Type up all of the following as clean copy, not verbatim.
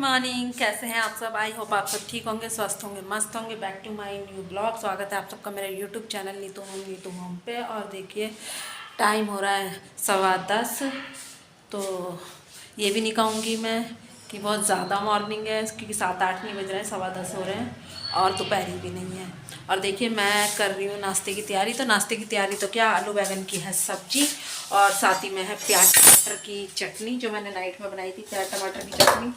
Morning, कैसे हैं आप सब। आई होप आप सब ठीक होंगे, स्वस्थ होंगे, मस्त होंगे। Back to my new blog. स्वागत है आप सबका मेरे यूट्यूब चैनल नीतू होम पे। और देखिए टाइम हो रहा है 10:15। तो ये भी नहीं कहूँगी मैं कि बहुत ज़्यादा मॉर्निंग है, क्योंकि 7-8 नहीं बज रहे हैं, 10:15 हो रहे हैं और दोपहरी भी नहीं है। और देखिए मैं कर रही हूँ नाश्ते की तैयारी। तो नाश्ते की तैयारी तो क्या, आलू बैंगन की है सब्जी और साथ ही में है प्याज टमाटर की चटनी, जो मैंने नाइट में बनाई थी। प्याज टमाटर की चटनी,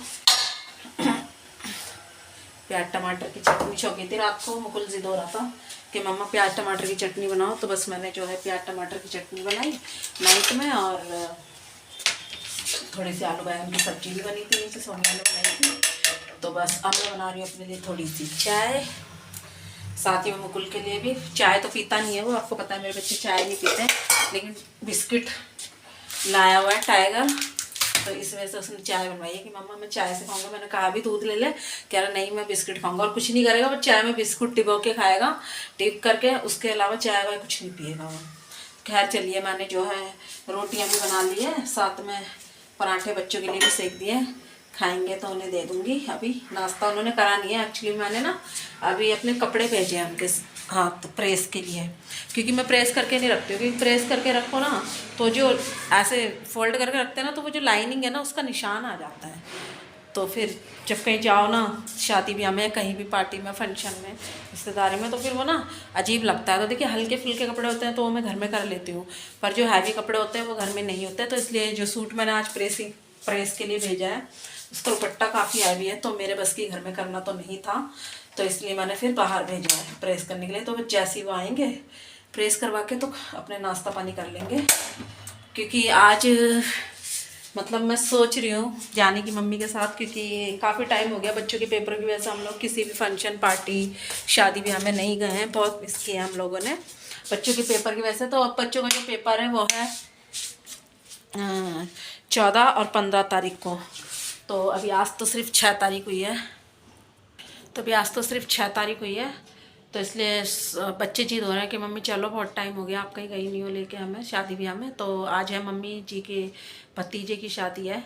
प्याज टमाटर की चटनी छोकी थी रात को। मुकुल जिद हो रहा था कि मम्मा प्याज टमाटर की चटनी बनाओ, तो बस मैंने जो है प्याज टमाटर की चटनी बनाई नाइट में। और थोड़ी सी आलू बैंगन की सब्जी भी बनी थी, नीचे सोनिया ने बनाई थी। तो बस अब मैं बना रही हूँ अपने लिए थोड़ी सी चाय, साथ ही में मुकुल के लिए भी। चाय तो पीता नहीं है वो, आपको पता है मेरे बच्चे चाय नहीं पीते हैं, लेकिन बिस्किट लाया हुआ है टाइगर, तो इस वजह से उसने चाय बनवाई है कि मम्मा मैं चाय से खाऊंगा। मैंने कहा भी दूध ले ले, कह रहा नहीं मैं बिस्किट खाऊंगा। और कुछ नहीं करेगा वो, चाय में बिस्कुट डिबो के खाएगा टिप करके, उसके अलावा चाय वाय कुछ नहीं पिएगा वो। खैर चलिए, मैंने जो है रोटियां भी बना ली है, साथ में पराठे बच्चों के लिए भी सेक दिए। खाएंगे तो उन्हें दे दूंगी। अभी नाश्ता उन्होंने करा नहीं है। एक्चुअली मैंने ना अभी अपने कपड़े भेजे हैं उनके हाथ प्रेस के लिए, क्योंकि मैं प्रेस करके नहीं रखती हूँ। क्योंकि प्रेस करके रखो ना तो जो ऐसे फोल्ड करके रखते हैं ना, तो वो जो लाइनिंग है ना उसका निशान आ जाता है। तो फिर जब कहीं जाओ ना, शादी ब्याह में, कहीं भी पार्टी में, फंक्शन में, रिश्तेदारी में, तो फिर वो ना अजीब लगता है। तो देखिए हल्के फुल्के कपड़े होते हैं तो वो मैं घर में कर लेती हूँ, पर जो हैवी कपड़े होते हैं वो घर में नहीं होते। तो इसलिए जो सूट मैंने आज प्रेस के लिए भेजा है, उसका दुपट्टा काफ़ी हैवी है, तो मेरे बस की घर में करना तो नहीं था, तो इसलिए मैंने फिर बाहर भेजा है प्रेस करने के लिए। तो जैसे ही वो आएंगे प्रेस करवा के तो अपने नाश्ता पानी कर लेंगे। क्योंकि आज मतलब मैं सोच रही हूँ जाने की मम्मी के साथ, क्योंकि काफ़ी टाइम हो गया बच्चों के पेपर की वजह से हम लोग किसी भी फंक्शन पार्टी शादी भी हमें नहीं गए हैं। बहुत मिस किया हम लोगों ने बच्चों के पेपर की वजह से। तो अब बच्चों का जो पेपर है वो है 14 और 15 तारीख को। तो अभी आज तो सिर्फ 6 तारीख हुई है, तो अभी आज तो सिर्फ 6 तारीख हुई है। तो इसलिए बच्चे जिद हो रहे हैं कि मम्मी चलो बहुत टाइम हो गया आप कहीं गई नहीं हो लेके हमें शादी ब्याह में। तो आज है मम्मी जी के भतीजे की शादी है,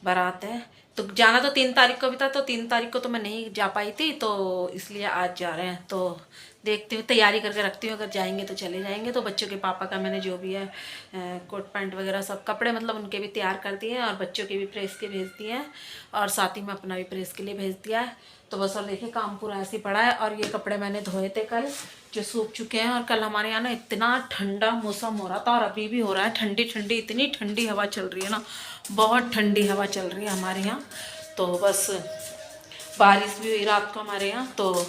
बारात है। तो जाना तो 3 तारीख को भी था, तो 3 तारीख को तो मैं नहीं जा पाई थी, तो इसलिए आज जा रहे हैं। तो देखती हूँ, तैयारी करके रखती हूँ, अगर जाएंगे तो चले जाएंगे। तो बच्चों के पापा का मैंने जो भी है कोट पैंट वगैरह सब कपड़े मतलब उनके भी तैयार कर दिए हैं, और बच्चों के भी प्रेस के भेज दिए हैं, और साथ ही में अपना भी प्रेस के लिए भेज दिया है। तो बस और देखिए काम पूरा ऐसे ही पड़ा है। और ये कपड़े मैंने धोए थे कल, जो सूख चुके हैं। और कल हमारे यहाँ ना इतना ठंडा मौसम हो रहा था, और अभी भी हो रहा है ठंडी ठंडी, इतनी ठंडी हवा चल रही है ना, बहुत ठंडी हवा चल रही है हमारे यहाँ। तो बस बारिश भी हुई रात को हमारे यहाँ, तो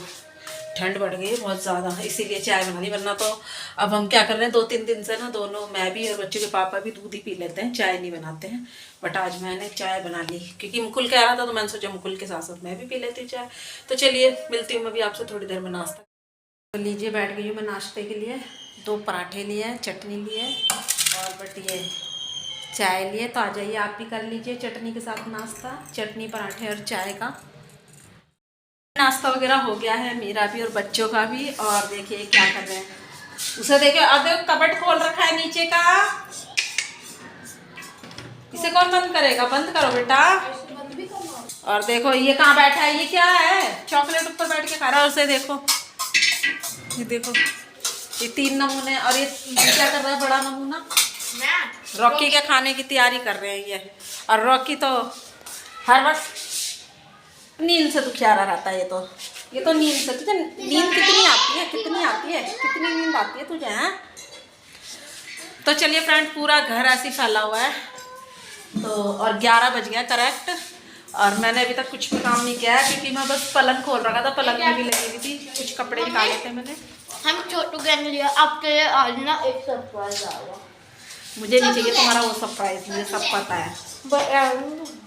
ठंड बढ़ गई है बहुत ज़्यादा, इसीलिए चाय बना ली। वरना तो अब हम क्या कर रहे हैं, 2-3 दिन से ना दोनों, मैं भी और बच्चों के पापा भी दूध ही पी लेते हैं, चाय नहीं बनाते हैं। बट आज मैंने चाय बना ली क्योंकि मुकुल कह रहा था, तो मैंने सोचा मुकुल के साथ साथ मैं भी पी लेती हूँ चाय। तो चलिए मिलती हूँ मैं भी आपसे थोड़ी देर में नाश्ता। तो लीजिए बैठ गई हूँ मैं नाश्ते के लिए। 2 पराठे लिए हैं, चटनी लिए और बट ये चाय लिए। तो आ जाइए आप भी कर लीजिए चटनी के साथ नाश्ता, चटनी पराठे और चाय का नाश्ता वगैरह हो गया है मेरा भी और बच्चों का भी। और देखिए क्या कर रहे हैं, उसे देखिए, अब कबर्ड खोल रखा है नीचे का, इसे कौन बंद करेगा, बंद करो बेटा। और देखो ये कहाँ बैठा है, ये क्या है, चॉकलेट ऊपर बैठ के खा रहा है। उसे देखो, ये देखो, ये 3 नमूने। और ये क्या कर रहा है बड़ा नमूना, रॉकी के खाने की तैयारी कर रहे हैं ये। और रॉकी तो हर वक्त नींद से दुखियारा रहता है। ये तो नींद से, तुझे नींद कितनी आती है, कितनी आती है, कितनी नींद आती है तुझे, हैं? तो चलिए फ्रेंड, पूरा घर ऐसे फैला हुआ है। तो और 11 बज गया करेक्ट, और मैंने अभी तक कुछ भी काम नहीं किया है, क्योंकि मैं बस पलंग खोल रखा था, पलंग में भी लगी हुई थी, कुछ कपड़े निकाले थे मैंने। हम छोटू गैंग लिया, आपके लिए आज ना एक सरप्राइज आएगा। मुझे नहीं चाहिए तुम्हारा वो सरप्राइज, मुझे सब पता है।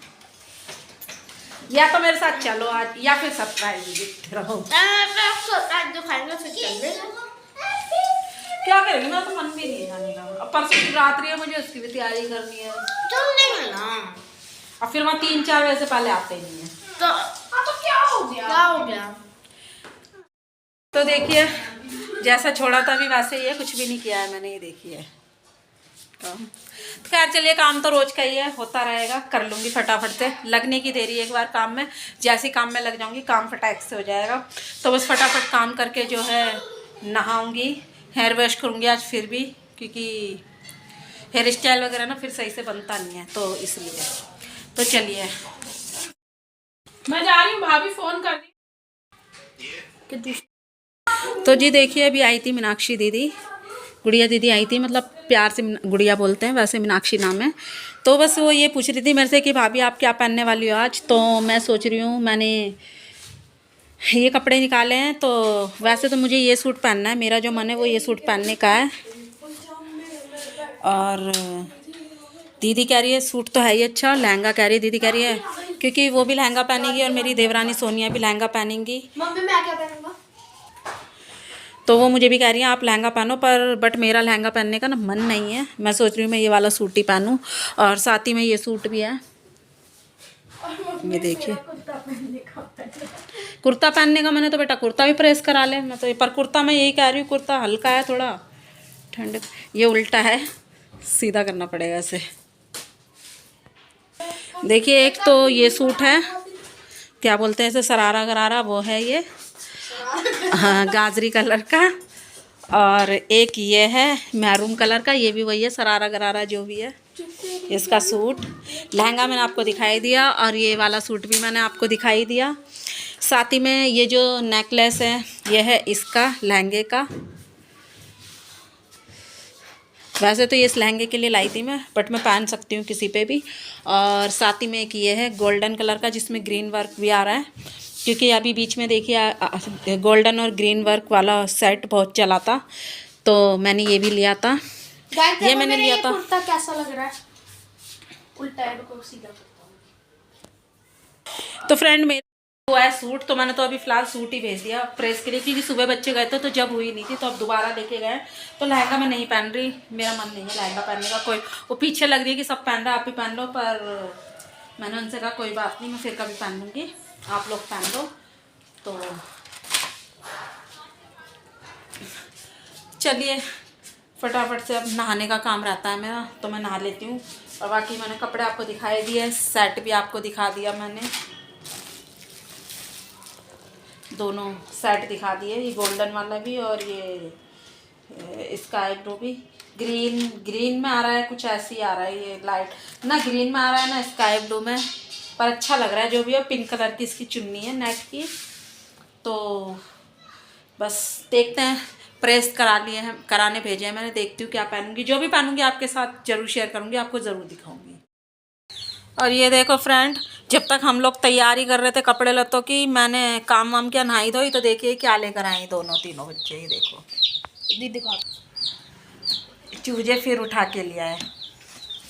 या तो मेरे साथ चलो आज, या फिर सरप्राइज देखते रहो। आज जो खाएंगे फिर चल लेंगे। क्या करेंगे, मैं तो मन भी नहीं है जाने का। अब परसों की रात्रि है, मुझे उसकी भी तैयारी करनी है। चल नहीं ना, और फिर वहाँ 3-4 बजे से पहले आते ही नहीं है। तो क्या हो गया, क्या हो गया। तो देखिए जैसा छोड़ा था अभी वैसे ही है, कुछ भी नहीं किया है मैंने। ये देखिए तो खैर चलिए, काम तो रोज का ही है, होता रहेगा, कर लूँगी फटाफट से। लगने की देरी है एक बार काम में, जैसे काम में लग जाऊँगी काम फटाक से हो जाएगा। तो बस फटाफट काम करके जो है नहाऊँगी, हेयर वॉश करूँगी आज फिर भी, क्योंकि हेयर स्टाइल वगैरह ना फिर सही से बनता नहीं है, तो इसलिए। तो चलिए मैं जा रही हूँ, भाभी फोन कर दी। तो जी देखिए, अभी आई थी मीनाक्षी दीदी, गुड़िया दीदी आई थी, मतलब प्यार से गुड़िया बोलते हैं, वैसे मीनाक्षी नाम है। तो बस वो ये पूछ रही थी मेरे से कि भाभी आप क्या पहनने वाली हो आज। तो मैं सोच रही हूँ, मैंने ये कपड़े निकाले हैं, तो वैसे तो मुझे ये सूट पहनना है, मेरा जो मन है वो ये सूट पहनने का है। और दीदी कह रही है सूट तो है ही अच्छा, लहंगा कह रही है दीदी, कह रही है क्योंकि वो भी लहंगा पहनेगी और मेरी देवरानी सोनिया भी लहंगा पहनेंगी। मम्मी मैं क्या पहनूंगा? तो वो मुझे भी कह रही है आप लहंगा पहनो, पर बट मेरा लहंगा पहनने का ना मन नहीं है। मैं सोच रही हूँ मैं ये वाला सूट ही पहनूँ, और साथ ही में ये सूट भी है, ये देखिए। कुर्ता पहनने का मैंने तो बेटा कुर्ता भी प्रेस करा ले, मैं तो, पर कुर्ता मैं यही कह रही हूँ, कुर्ता हल्का है थोड़ा, ठंड, ये उल्टा है, सीधा करना पड़ेगा इसे। देखिए एक तो ये सूट है, क्या बोलते हैं इसे, सरारा गरारा, वो है ये, हाँ गाजरी कलर का। और एक ये है मैरून कलर का, ये भी वही है, सरारा गरारा जो भी है, इसका सूट। लहंगा मैंने आपको दिखाई दिया, और ये वाला सूट भी मैंने आपको दिखाई दिया। साथ ही में ये जो नेकलेस है ये है इसका लहंगे का। वैसे तो ये इस लहंगे के लिए लाई थी मैं, बट मैं पहन सकती हूँ किसी पे भी। और साथ ही में एक ये है गोल्डन कलर का, जिसमें ग्रीन वर्क भी आ रहा है, क्योंकि अभी बीच में देखिए गोल्डन और ग्रीन वर्क वाला सेट बहुत चला था, तो मैंने ये भी लिया था। ये मैंने लिया था। कुर्ता कैसा लग रहा है? उल्टा है, रुको सीधा करता हूं। तो फ्रेंड मेरा हुआ है सूट, तो मैंने तो अभी फ़िलहाल सूट ही भेज दिया प्रेस के लिए, क्योंकि सुबह बच्चे गए थे तो जब हुई नहीं थी, तो अब दोबारा लेके गए। तो लहंगा मैं नहीं पहन रही, मेरा मन नहीं है लहंगा पहनने का। कोई वो पीछे लग रही है कि सब पहन रहा है, आप भी पहन लो, पर मैंने उनसे कहा कोई बात नहीं, मैं फिर कभी पहन लूँगी, आप लोग पहन लो। तो चलिए फटाफट से अब नहाने का काम रहता है मेरा, तो मैं नहा लेती हूँ। और बाकी मैंने कपड़े आपको दिखाई दिए, सेट भी आपको दिखा दिया मैंने, दोनों सेट दिखा दिए, ये गोल्डन वाला भी और ये स्काई ब्लू भी। ग्रीन में आ रहा है, कुछ ऐसे ही आ रहा है, ये लाइट ना ग्रीन में आ रहा है ना स्काई ब्लू में, पर अच्छा लग रहा है जो भी है। पिंक कलर की इसकी चुन्नी है नेट की। तो बस देखते हैं, प्रेस करा लिए हैं, कराने भेजे हैं मैंने, देखती हूँ क्या पहनूंगी। जो भी पहनूंगी आपके साथ ज़रूर शेयर करूँगी, आपको ज़रूर दिखाऊंगी। और ये देखो फ्रेंड, जब तक हम लोग तैयारी कर रहे थे कपड़े लत्तों की, मैंने काम वाम किया, नहाई धोई, तो देखिए क्या लेकर आई दोनों तीनों बच्चे। ये देखो दीदी का चूजे फिर उठा के लिया है,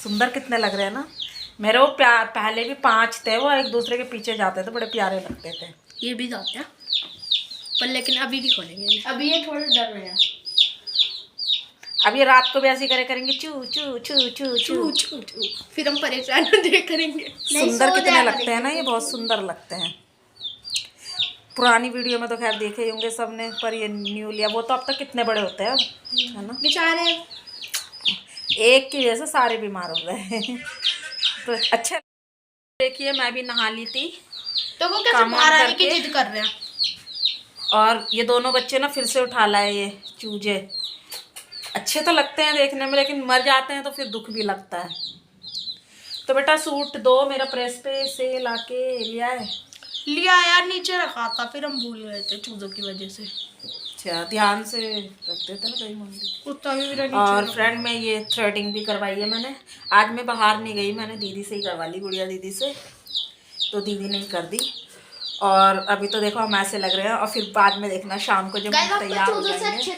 सुंदर कितने लग रहे हैं ना। मेरे वो पहले भी 5 थे, वो एक दूसरे के पीछे जाते थे, बड़े प्यारे लगते थे। ये भी जाते हैं, पर लेकिन अभी नहीं खोलेंगे, अभी ये थोड़े डर रहे हैं। अब ये रात को भी ऐसे करे करेंगे, चू चू चू चू चू चू चू, फिर हम परेशान करेंगे। सुंदर कितने लगते हैं ना ये, बहुत सुंदर लगते हैं। पुरानी वीडियो में तो खैर देखे ही होंगे सबने, पर ये न्यू लिया। वो तो अब तक कितने बड़े होते हैं, है ना। बेचारे एक की वजह से सारे बीमार हो गए। तो अच्छा, देखिए मैं भी नहा ली थी, तो वो कैसे बाहर आने की जिद कर रहे हैं। और ये दोनों बच्चे ना फिर से उठा लाए ये चूजे। अच्छे तो लगते हैं देखने में, लेकिन मर जाते हैं तो फिर दुख भी लगता है। तो बेटा सूट दो मेरा प्रेस पे से लाके लिया है। लिया यार, नीचे रखा था, फिर हम भूल गए थे चूजों की वजह से। अच्छा, ध्यान से रख देते ना कहीं मम्मी। कुत्ता भी मेरा और फ्रेंड में ये थ्रेडिंग भी करवाई है मैंने। आज मैं बाहर नहीं गई, मैंने दीदी से ही करवा ली, गुड़िया दीदी से, तो दीदी ने ही कर दी। और अभी तो देखो हम ऐसे लग रहे हैं, और फिर बाद में देखना शाम को जब हम तैयार हो जाएंगे।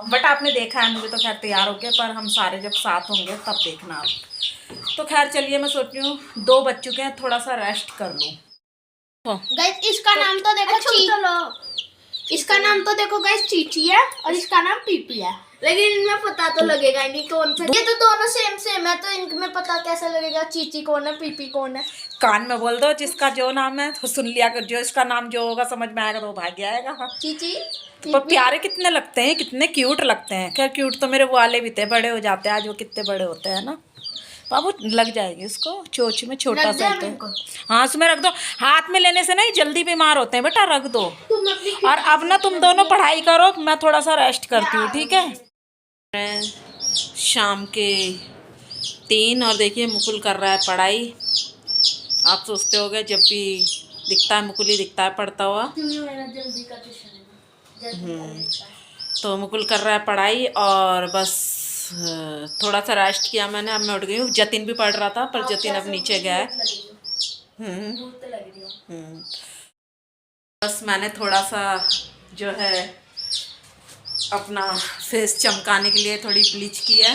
बट आपने देखा है मुझे तो खैर तैयार हो गया, पर हम सारे जब साथ होंगे तब देखना आप। तो खैर चलिए, मैं सोच रही हूँ 2 बज चुके हैं, थोड़ा सा रेस्ट कर लूँ। गाइस इसका नाम तो देखो, इसका नाम तो देखो गाइस चीची है और इसका नाम पीपी है, लेकिन इनमें पता तो लगेगा नहीं कौन सा। ये तो दोनों सेम है, तो इनमें पता कैसे लगेगा चीची कौन है पीपी कौन है? कान में बोल दो जिसका जो नाम है तो सुन लिया कर, जो इसका नाम जो होगा समझ में आएगा तो वो भाग आएगा। चीची पर प्यारे कितने लगते हैं, कितने क्यूट लगते हैं। क्या क्यूट तो मेरे वाले भी थे, बड़े हो जाते हैं आज वो कितने बड़े होते हैं ना। बाबू लग जाएगी उसको चोच में, छोटा सा होता है। हाँ उसमें रख दो, हाथ में लेने से नहीं जल्दी बीमार होते हैं बेटा, रख दो। और अब ना तुम दोनों पढ़ाई करो, मैं थोड़ा सा रेस्ट करती हूँ, ठीक है। शाम के 3 और देखिए मुकुल कर रहा है पढ़ाई। आप सोचते होगे जब भी दिखता है मुकुल ही दिखता है पढ़ता हुआ। तो मुकुल कर रहा है पढ़ाई और बस थोड़ा सा रेस्ट किया मैंने, अब मैं उठ गई हूँ। जतिन भी पढ़ रहा था पर जतिन अब नीचे गया है। बस मैंने थोड़ा सा जो है अपना फेस चमकाने के लिए थोड़ी ब्लीच की है,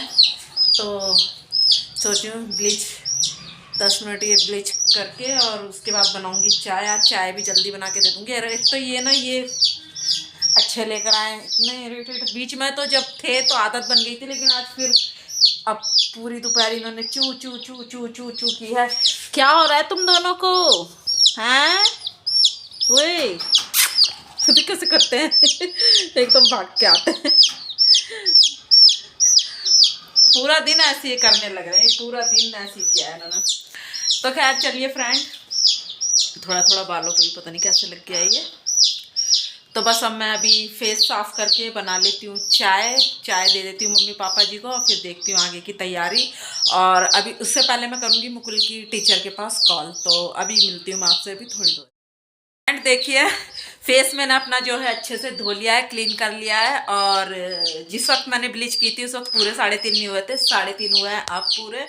तो सोच रही हूँ ब्लीच 10 मिनट ये ब्लीच करके और उसके बाद बनाऊंगी चाय। आज चाय भी जल्दी बना के दे दूँगी। अरे एक तो ये ना ये अच्छे लेकर आए, इतने इरिटेट। बीच में तो जब थे तो आदत बन गई थी, लेकिन आज फिर अब पूरी दोपहर इन्होंने चू चू चू चू चू चू की है। क्या हो रहा है तुम दोनों को हैं? वही खुद कैसे करते हैं एकदम भाग के आते हैं। पूरा दिन ऐसे ही करने लग रहे हैं, पूरा दिन ऐसे ही किया है इन्होंने। तो खैर चलिए फ्रेंड, थोड़ा थोड़ा बालों पे भी पता नहीं कैसे लग गया ये। तो बस अब मैं अभी फेस साफ करके बना लेती हूँ चाय दे देती हूँ मम्मी पापा जी को, और फिर देखती हूँ आगे की तैयारी। और अभी उससे पहले मैं करूँगी मुकुल की टीचर के पास कॉल। तो अभी मिलती हूँ मैं आपसे अभी थोड़ी देर। एंड देखिए फेस मैंने अपना जो है अच्छे से धो लिया है, क्लीन कर लिया है। और जिस वक्त मैंने ब्लीच की थी उस वक्त पूरे 3.5 नहीं हुए थे, 3.5 हुए हैं अब पूरे।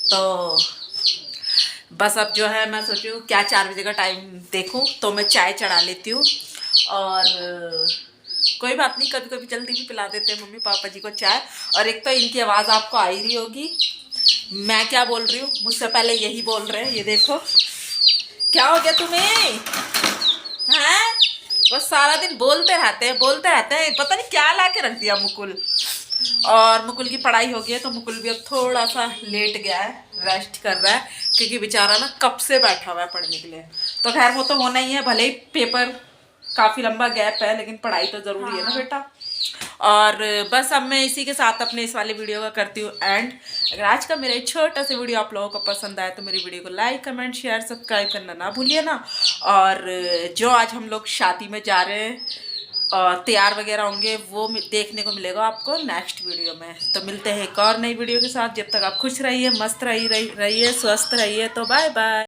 तो बस अब जो है मैं सोच रही हूँ क्या 4 बजे का टाइम देखूँ तो मैं चाय चढ़ा लेती हूँ। और कोई बात नहीं, कभी कभी जल्दी भी पिला देते हैं मम्मी पापा जी को चाय। और एक तो इनकी आवाज़ आपको आ ही रही होगी, मैं क्या बोल रही हूँ, मुझसे पहले यही बोल रहे हैं। ये देखो क्या हो गया तुम्हें हैं? बस सारा दिन बोलते रहते हैं, पता नहीं क्या ला के रख दिया मुकुल। और मुकुल की पढ़ाई हो गई है तो मुकुल भी अब थोड़ा सा लेट गया है, रेस्ट कर रहा है, क्योंकि बेचारा ना कब से बैठा हुआ है पढ़ने के लिए। तो खैर वो तो होना ही है, भले ही पेपर काफ़ी लंबा गैप है, लेकिन पढ़ाई तो ज़रूरी है ना बेटा। और बस अब मैं इसी के साथ अपने इस वाले वीडियो का करती हूँ एंड। अगर आज का मेरा छोटा सा वीडियो आप लोगों को पसंद आया तो मेरी वीडियो को लाइक कमेंट शेयर सब्सक्राइब करना ना भूलिए ना। और जो आज हम लोग शादी में जा रहे हैं और तैयार वगैरह होंगे वो देखने को मिलेगा आपको नेक्स्ट वीडियो में। तो मिलते हैं एक और नई वीडियो के साथ। जब तक आप खुश रहिए, मस्त रहिए, स्वस्थ रहिए। तो बाय बाय।